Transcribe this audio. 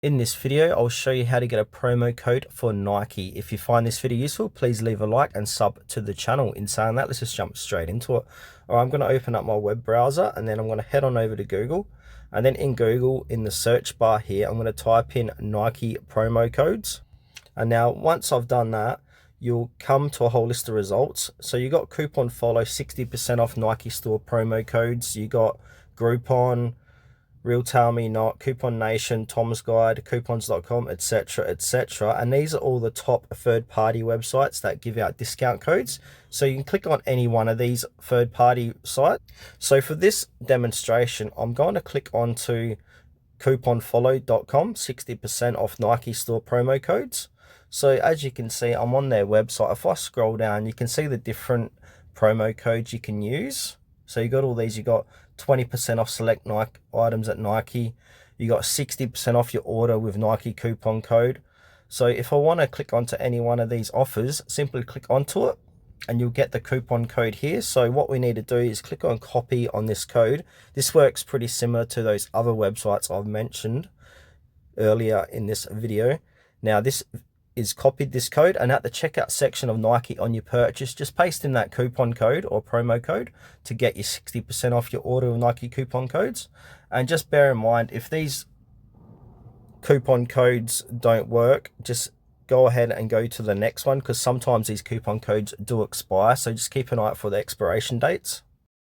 In this video, I'll show you how to get a promo code for Nike. If you find this video useful, please leave a like and sub to the channel. In saying that, let's just jump straight into it. All right, I'm going to open up my web browser and then I'm going to head on over to Google. And then in Google, in the search bar here, I'm going to type in Nike promo codes. And now once I've done that, you'll come to a whole list of results. So you got Coupon Follow, 60% off Nike store promo codes. You got Groupon, Real Tell Me Not, Coupon Nation, Tom's Guide, coupons.com, etc., etc. And these are all the top third-party websites that give out discount codes. So you can click on any one of these third-party sites. So for this demonstration, I'm going to click onto couponfollow.com, 60% off Nike store promo codes. So as you can see, I'm on their website. If I scroll down, you can see the different promo codes you can use. So you got all these. You got 20% off select Nike items at Nike. You got 60% off your order with Nike coupon code. So if I want to click onto any one of these offers, simply click onto it and you'll get the coupon code here. So what we need to do is click on copy on this code. This works pretty similar to those other websites I've mentioned earlier in this video. Now this is copied this code, and at the checkout section of Nike on your purchase, just paste in that coupon code or promo code to get you 60% off your order of Nike coupon codes. And just bear in mind, if these coupon codes don't work, just go ahead and go to the next one, because sometimes these coupon codes do expire. So just keep an eye out for the expiration dates.